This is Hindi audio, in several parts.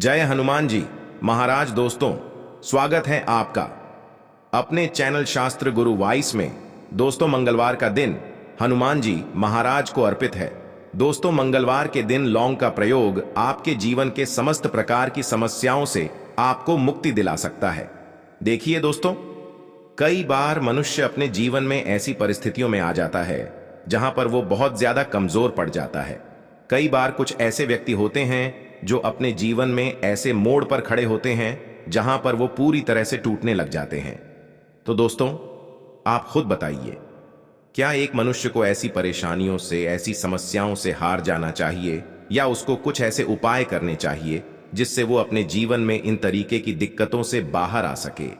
जय हनुमान जी महाराज। दोस्तों, स्वागत है आपका अपने चैनल शास्त्र गुरु वाइस में। दोस्तों, मंगलवार का दिन हनुमान जी महाराज को अर्पित है। दोस्तों, मंगलवार के दिन लौंग का प्रयोग आपके जीवन के समस्त प्रकार की समस्याओं से आपको मुक्ति दिला सकता है। देखिए दोस्तों, कई बार मनुष्य अपने जीवन में ऐसी परिस्थितियों में आ जाता है जहां पर वो बहुत ज्यादा कमजोर पड़ जाता है। कई बार कुछ ऐसे व्यक्ति होते हैं जो अपने जीवन में ऐसे मोड़ पर खड़े होते हैं जहां पर वो पूरी तरह से टूटने लग जाते हैं। तो दोस्तों, आप खुद बताइए, क्या एक मनुष्य को ऐसी परेशानियों से, ऐसी समस्याओं से हार जाना चाहिए, या उसको कुछ ऐसे उपाय करने चाहिए जिससे वो अपने जीवन में इन तरीके की दिक्कतों से बाहर आ सके?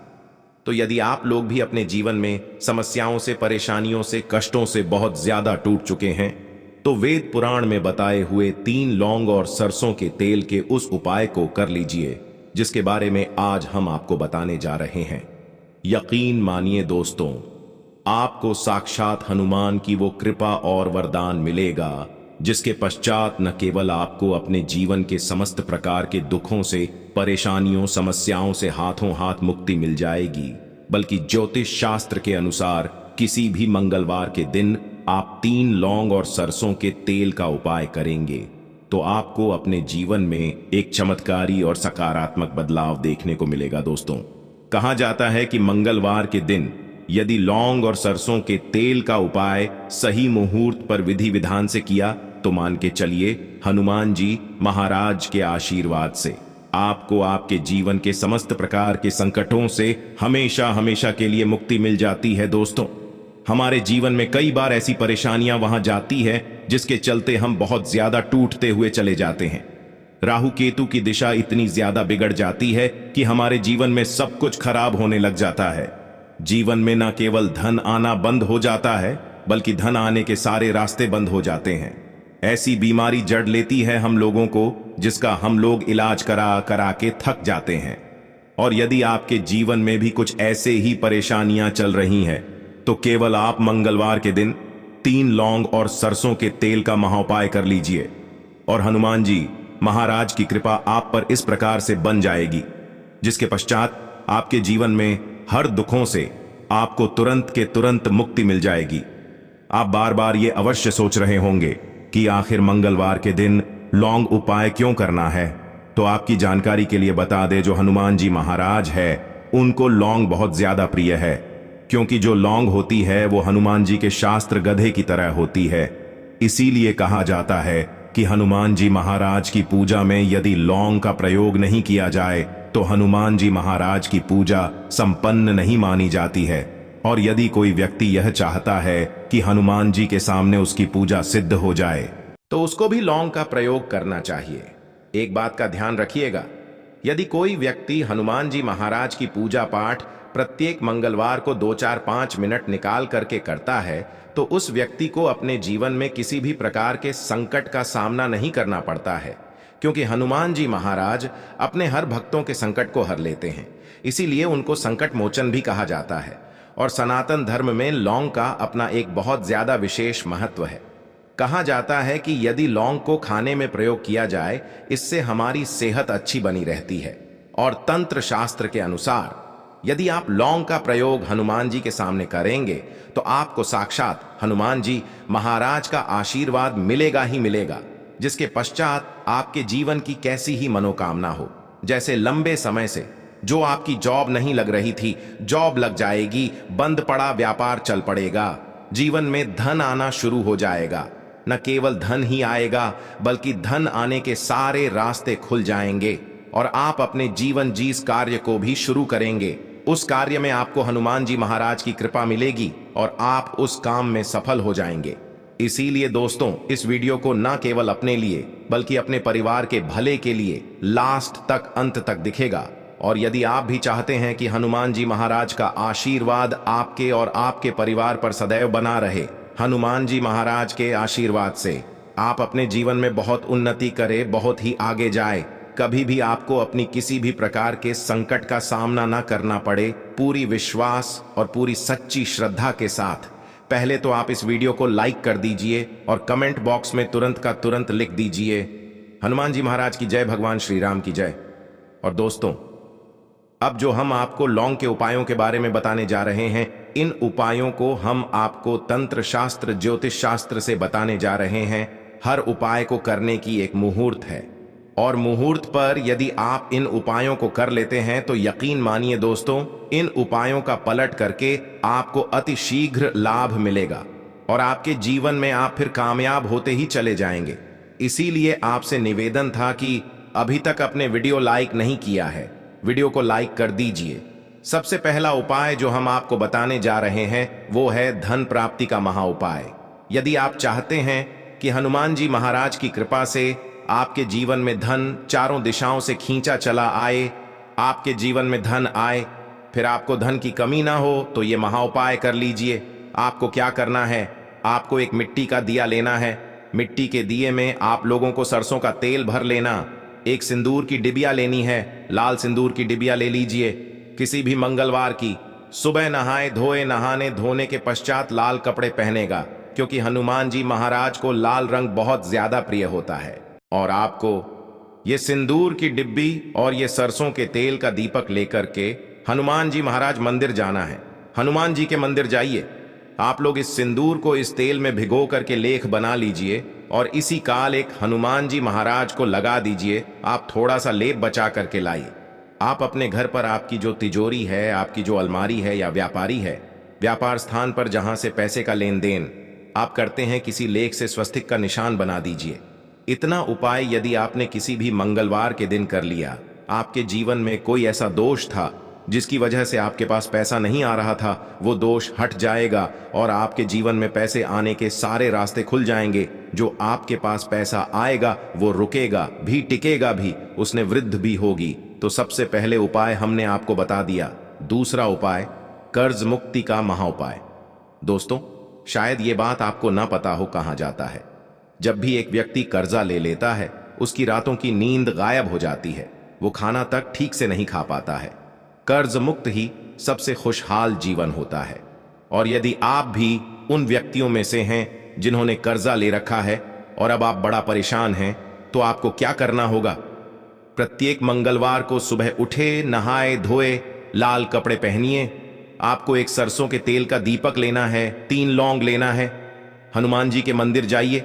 तो यदि आप लोग भी अपने जीवन में समस्याओं से, परेशानियों से, कष्टों से बहुत ज्यादा टूट चुके हैं, तो वेद पुराण में बताए हुए 3 लौंग और सरसों के तेल के उस उपाय को कर लीजिए जिसके बारे में आज हम आपको बताने जा रहे हैं। यकीन मानिए दोस्तों, आपको साक्षात हनुमान की वो कृपा और वरदान मिलेगा जिसके पश्चात न केवल आपको अपने जीवन के समस्त प्रकार के दुखों से, परेशानियों, समस्याओं से हाथों हाथ मुक्ति मिल जाएगी, बल्कि ज्योतिष शास्त्र के अनुसार किसी भी मंगलवार के दिन आप 3 लौंग और सरसों के तेल का उपाय करेंगे तो आपको अपने जीवन में एक चमत्कारी और सकारात्मक बदलाव देखने को मिलेगा। दोस्तों, कहा जाता है कि मंगलवार के दिन यदि लौंग और सरसों के तेल का उपाय सही मुहूर्त पर विधि विधान से किया तो मान के चलिए, हनुमान जी महाराज के आशीर्वाद से आपको आपके जीवन के समस्त प्रकार के संकटों से हमेशा हमेशा के लिए मुक्ति मिल जाती है। दोस्तों, हमारे जीवन में कई बार ऐसी परेशानियां वहां जाती है जिसके चलते हम बहुत ज्यादा टूटते हुए चले जाते हैं। राहु केतु की दिशा इतनी ज्यादा बिगड़ जाती है कि हमारे जीवन में सब कुछ खराब होने लग जाता है। जीवन में न केवल धन आना बंद हो जाता है, बल्कि धन आने के सारे रास्ते बंद हो जाते हैं। ऐसी बीमारी जड़ लेती है हम लोगों को जिसका हम लोग इलाज करा करा के थक जाते हैं। और यदि आपके जीवन में भी कुछ ऐसे ही परेशानियां चल रही हैं तो केवल आप मंगलवार के दिन 3 लौंग और सरसों के तेल का महाउपाय कर लीजिए और हनुमान जी महाराज की कृपा आप पर इस प्रकार से बन जाएगी जिसके पश्चात आपके जीवन में हर दुखों से आपको तुरंत के तुरंत मुक्ति मिल जाएगी। आप बार बार ये अवश्य सोच रहे होंगे कि आखिर मंगलवार के दिन लौंग उपाय क्यों करना है। तो आपकी जानकारी के लिए बता दें, जो हनुमान जी महाराज है उनको लौंग बहुत ज्यादा प्रिय है, क्योंकि जो लौंग होती है वो हनुमान जी के शास्त्र गधे की तरह होती है। इसीलिए कहा जाता है कि हनुमान जी महाराज की पूजा में यदि लौंग का प्रयोग नहीं किया जाए तो हनुमान जी महाराज की पूजा संपन्न नहीं मानी जाती है। और यदि कोई व्यक्ति यह चाहता है कि हनुमान जी के सामने उसकी पूजा सिद्ध हो जाए तो उसको भी लौंग का प्रयोग करना चाहिए। एक बात का ध्यान रखिएगा, यदि कोई व्यक्ति हनुमान जी महाराज की पूजा पाठ प्रत्येक मंगलवार को 2-4-5 मिनट निकाल करके करता है तो उस व्यक्ति को अपने जीवन में किसी भी प्रकार के संकट का सामना नहीं करना पड़ता है, क्योंकि हनुमान जी महाराज अपने हर भक्तों के संकट को हर लेते हैं। इसीलिए उनको संकट मोचन भी कहा जाता है। और सनातन धर्म में लौंग का अपना एक बहुत ज्यादा विशेष महत्व है। कहा जाता है कि यदि लौंग को खाने में प्रयोग किया जाए, इससे हमारी सेहत अच्छी बनी रहती है। और तंत्र शास्त्र के अनुसार यदि आप लौंग का प्रयोग हनुमान जी के सामने करेंगे तो आपको साक्षात हनुमान जी महाराज का आशीर्वाद मिलेगा ही मिलेगा, जिसके पश्चात आपके जीवन की कैसी ही मनोकामना हो, जैसे लंबे समय से जो आपकी जॉब नहीं लग रही थी, जॉब लग जाएगी, बंद पड़ा व्यापार चल पड़ेगा, जीवन में धन आना शुरू हो जाएगा। न केवल धन ही आएगा बल्कि धन आने के सारे रास्ते खुल जाएंगे और आप अपने जीवन जिस कार्य को भी शुरू करेंगे उस कार्य में आपको हनुमान जी महाराज की कृपा मिलेगी और आप उस काम में सफल हो जाएंगे। इसीलिए दोस्तों, इस वीडियो को न केवल अपने लिए बल्कि अपने परिवार के भले के लिए लास्ट तक, अंत तक दिखेगा। और यदि आप भी चाहते हैं कि हनुमान जी महाराज का आशीर्वाद आपके और आपके परिवार पर सदैव बना रहे, हनुमान जी महाराज के आशीर्वाद से आप अपने जीवन में बहुत उन्नति करें, बहुत ही आगे जाए, कभी भी आपको अपनी किसी भी प्रकार के संकट का सामना ना करना पड़े, पूरी विश्वास और पूरी सच्ची श्रद्धा के साथ पहले तो आप इस वीडियो को लाइक कर दीजिए और कमेंट बॉक्स में तुरंत का तुरंत लिख दीजिए, हनुमान जी महाराज की जय, भगवान श्री राम की जय। और दोस्तों, अब जो हम आपको लौंग के उपायों के बारे में बताने जा रहे हैं, इन उपायों को हम आपको तंत्र शास्त्र, ज्योतिष शास्त्र से बताने जा रहे हैं। हर उपाय को करने की एक मुहूर्त है, और मुहूर्त पर यदि आप इन उपायों को कर लेते हैं तो यकीन मानिए दोस्तों, इन उपायों का पलट करके आपको अति शीघ्र लाभ मिलेगा और आपके जीवन में आप फिर कामयाब होते ही चले जाएंगे। इसीलिए आपसे निवेदन था कि अभी तक अपने वीडियो लाइक नहीं किया है, वीडियो को लाइक कर दीजिए। सबसे पहला उपाय जो हम आपको बताने जा रहे हैं वो है धन प्राप्ति का महा उपाय। यदि आप चाहते हैं कि हनुमान जी महाराज की कृपा से आपके जीवन में धन चारों दिशाओं से खींचा चला आए, आपके जीवन में धन आए, फिर आपको धन की कमी ना हो, तो ये महा उपाय कर लीजिए। आपको क्या करना है, आपको एक मिट्टी का दिया लेना है। मिट्टी के दिए में आप लोगों को सरसों का तेल भर लेना। एक सिंदूर की डिबिया लेनी है, लाल सिंदूर की डिबिया ले लीजिए, किसी भी मंगलवार की। सुबह नहाए धोए, नहाने धोने के पश्चात लाल कपड़े पहनेगा, क्योंकि हनुमान जी महाराज को लाल रंग बहुत ज्यादा प्रिय होता है। और आपको ये सिंदूर की डिब्बी और ये सरसों के तेल का दीपक लेकर के हनुमान जी महाराज मंदिर जाना है। हनुमान जी के मंदिर जाइए, आप लोग इस सिंदूर को इस तेल में भिगो करके लेख बना लीजिए और इसी काल एक हनुमान जी महाराज को लगा दीजिए। आप थोड़ा सा लेप बचा करके लाइए। आप अपने घर पर आपकी जो तिजोरी है, आपकी जो अलमारी है या व्यापारी है, व्यापार स्थान पर जहां से पैसे का लेन देन आप करते हैं, किसी लेख से स्वस्तिक का निशान बना दीजिए। इतना उपाय यदि आपने किसी भी मंगलवार के दिन कर लिया, आपके जीवन में कोई ऐसा दोष था जिसकी वजह से आपके पास पैसा नहीं आ रहा था, वो दोष हट जाएगा और आपके जीवन में पैसे आने के सारे रास्ते खुल जाएंगे। जो आपके पास पैसा आएगा वो रुकेगा भी, टिकेगा भी, उसने वृद्धि भी होगी। तो सबसे पहले उपाय हमने आपको बता दिया। दूसरा उपाय कर्ज मुक्ति का महा उपाय। दोस्तों, शायद ये बात आपको ना पता हो कहाँ जाता है। जब भी एक व्यक्ति कर्जा ले लेता है, उसकी रातों की नींद गायब हो जाती है, वो खाना तक ठीक से नहीं खा पाता है। कर्ज मुक्त ही सबसे खुशहाल जीवन होता है। और यदि आप भी उन व्यक्तियों में से हैं जिन्होंने कर्जा ले रखा है और अब आप बड़ा परेशान हैं, तो आपको क्या करना होगा? प्रत्येक मंगलवार को सुबह उठे, नहाए धोए, लाल कपड़े पहनिए। आपको एक सरसों के तेल का दीपक लेना है, 3 लौंग लेना है। हनुमान जी के मंदिर जाइए।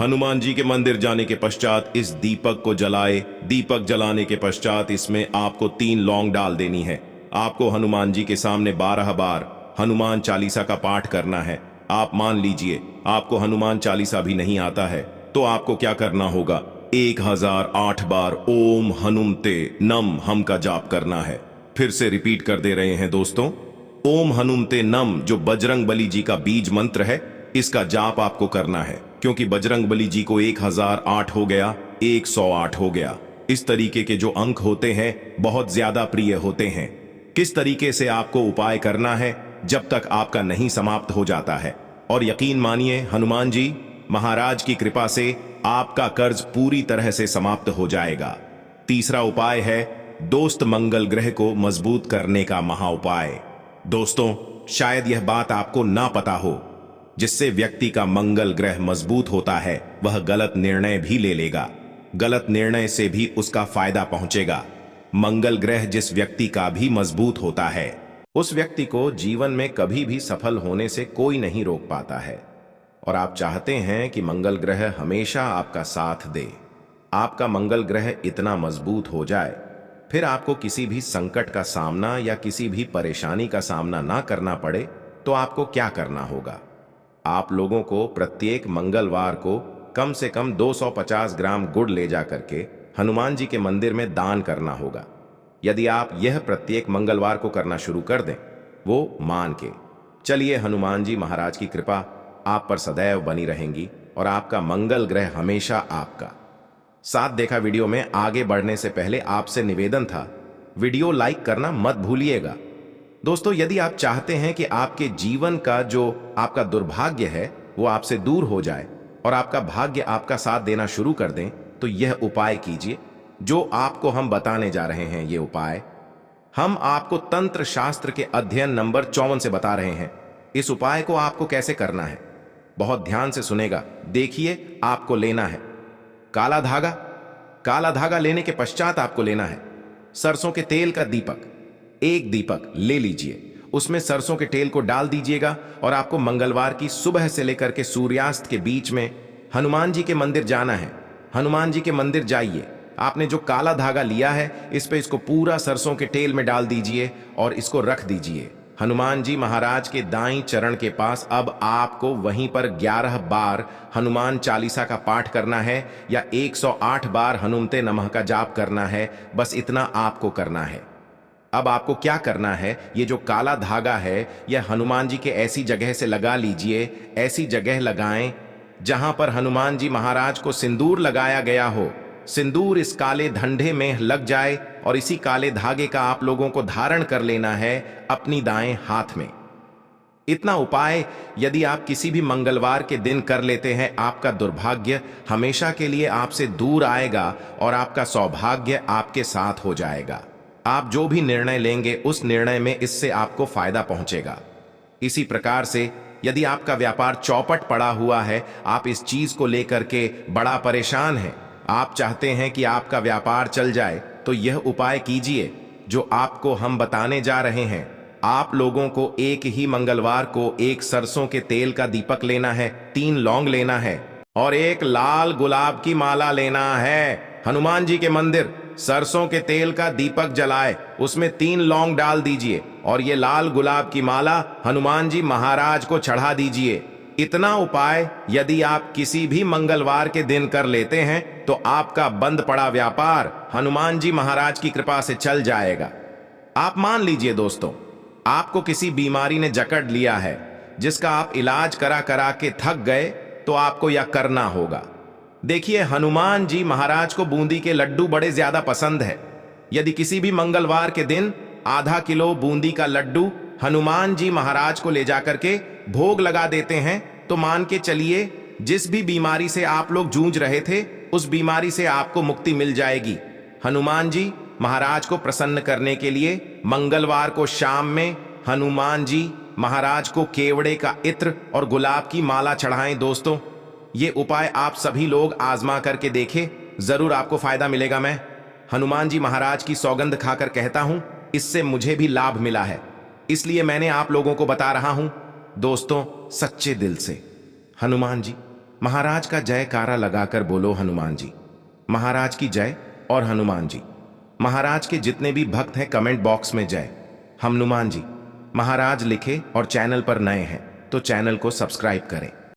हनुमान जी के मंदिर जाने के पश्चात इस दीपक को जलाए। दीपक जलाने के पश्चात इसमें आपको 3 लौंग डाल देनी है। आपको हनुमान जी के सामने 12 बार हनुमान चालीसा का पाठ करना है। आप मान लीजिए आपको हनुमान चालीसा भी नहीं आता है, तो आपको क्या करना होगा? 1008 बार ओम हनुमते नम हम का जाप करना है। फिर से रिपीट कर दे रहे हैं दोस्तों, ओम हनुमते नम जो बजरंग बली जी का बीज मंत्र है, इसका जाप आपको करना है। क्योंकि बजरंग बली जी को 1008 हो गया, 108 हो गया। इस तरीके के जो अंक होते हैं बहुत ज्यादा प्रिय होते हैं। किस तरीके से आपको उपाय करना है जब तक आपका नहीं समाप्त हो जाता है। और यकीन मानिए हनुमान जी महाराज की कृपा से आपका कर्ज पूरी तरह से समाप्त हो जाएगा। तीसरा उपाय है दोस्त मंगल ग्रह को मजबूत करने का महा उपाय। दोस्तों, शायद यह बात आपको ना पता हो, जिससे व्यक्ति का मंगल ग्रह मजबूत होता है वह गलत निर्णय भी ले लेगा, गलत निर्णय से भी उसका फायदा पहुंचेगा। मंगल ग्रह जिस व्यक्ति का भी मजबूत होता है, उस व्यक्ति को जीवन में कभी भी सफल होने से कोई नहीं रोक पाता है। और आप चाहते हैं कि मंगल ग्रह हमेशा आपका साथ दे, आपका मंगल ग्रह इतना मजबूत हो जाए, फिर आपको किसी भी संकट का सामना या किसी भी परेशानी का सामना ना करना पड़े। तो आपको क्या करना होगा? आप लोगों को प्रत्येक मंगलवार को कम से कम 250 ग्राम गुड़ ले जा करके हनुमान जी के मंदिर में दान करना होगा। यदि आप यह प्रत्येक मंगलवार को करना शुरू कर दें, वो मान के चलिए, हनुमान जी महाराज की कृपा आप पर सदैव बनी रहेंगी और आपका मंगल ग्रह हमेशा आपका साथ। देखा वीडियो में आगे बढ़ने से पहले आपसे निवेदन था, वीडियो लाइक करना मत भूलिएगा। दोस्तों, यदि आप चाहते हैं कि आपके जीवन का जो आपका दुर्भाग्य है वो आपसे दूर हो जाए और आपका भाग्य आपका साथ देना शुरू कर दें, तो यह उपाय कीजिए जो आपको हम बताने जा रहे हैं। ये उपाय हम आपको तंत्र शास्त्र के अध्ययन नंबर 54 से बता रहे हैं। इस उपाय को आपको कैसे करना है, बहुत ध्यान से सुनेगा। देखिए, आपको लेना है काला धागा। काला धागा लेने के पश्चात आपको लेना है सरसों के तेल का दीपक, एक दीपक ले लीजिए, उसमें सरसों के तेल को डाल दीजिएगा और आपको मंगलवार की सुबह से लेकर के सूर्यास्त के बीच में हनुमान जी के मंदिर जाना है। हनुमान जी के मंदिर जाइए, आपने जो काला धागा लिया है इस पे इसको पूरा सरसों के तेल में डाल दीजिए और इसको रख दीजिए हनुमान जी महाराज के दाईं चरण के पास। अब आपको वहीं पर 11 बार हनुमान चालीसा का पाठ करना है या 108 बार हनुमते नमः का जाप करना है। बस इतना आपको करना है। अब आपको क्या करना है, ये जो काला धागा है यह हनुमान जी के ऐसी जगह से लगा लीजिए, ऐसी जगह लगाएं जहां पर हनुमान जी महाराज को सिंदूर लगाया गया हो। सिंदूर इस काले धंधे में लग जाए और इसी काले धागे का आप लोगों को धारण कर लेना है अपनी दाएं हाथ में। इतना उपाय यदि आप किसी भी मंगलवार के दिन कर लेते हैं, आपका दुर्भाग्य हमेशा के लिए आपसे दूर आएगा और आपका सौभाग्य आपके साथ हो जाएगा। आप जो भी निर्णय लेंगे उस निर्णय में इससे आपको फायदा पहुंचेगा। इसी प्रकार से यदि आपका व्यापार चौपट पड़ा हुआ है, आप इस चीज को लेकर के बड़ा परेशान हैं, आप चाहते हैं कि आपका व्यापार चल जाए, तो यह उपाय कीजिए जो आपको हम बताने जा रहे हैं। आप लोगों को एक ही मंगलवार को एक सरसों के तेल का दीपक लेना है, 3 लौंग लेना है और एक लाल गुलाब की माला लेना है। हनुमान जी के मंदिर सरसों के तेल का दीपक जलाए, उसमें 3 लौंग डाल दीजिए और ये लाल गुलाब की माला हनुमान जी महाराज को चढ़ा दीजिए। इतना उपाय यदि आप किसी भी मंगलवार के दिन कर लेते हैं तो आपका बंद पड़ा व्यापार हनुमान जी महाराज की कृपा से चल जाएगा। आप मान लीजिए दोस्तों, आपको किसी बीमारी ने जकड़ लिया है जिसका आप इलाज करा करा के थक गए, तो आपको यह करना होगा। देखिए, हनुमान जी महाराज को बूंदी के लड्डू बड़े ज्यादा पसंद है। यदि किसी भी मंगलवार के दिन आधा किलो बूंदी का लड्डू हनुमान जी महाराज को ले जाकर के भोग लगा देते हैं तो मान के चलिए जिस भी बीमारी से आप लोग जूझ रहे थे उस बीमारी से आपको मुक्ति मिल जाएगी। हनुमान जी महाराज को प्रसन्न करने के लिए मंगलवार को शाम में हनुमान जी महाराज को केवड़े का इत्र और गुलाब की माला चढ़ाएं। दोस्तों, ये उपाय आप सभी लोग आजमा करके देखें, जरूर आपको फायदा मिलेगा। मैं हनुमान जी महाराज की सौगंध खाकर कहता हूं, इससे मुझे भी लाभ मिला है, इसलिए मैंने आप लोगों को बता रहा हूं। दोस्तों, सच्चे दिल से हनुमान जी महाराज का जयकारा लगाकर बोलो हनुमान जी महाराज की जय। और हनुमान जी महाराज के जितने भी भक्त हैं कमेंट बॉक्स में जय हनुमान जी महाराज लिखे और चैनल पर नए हैं तो चैनल को सब्सक्राइब करें।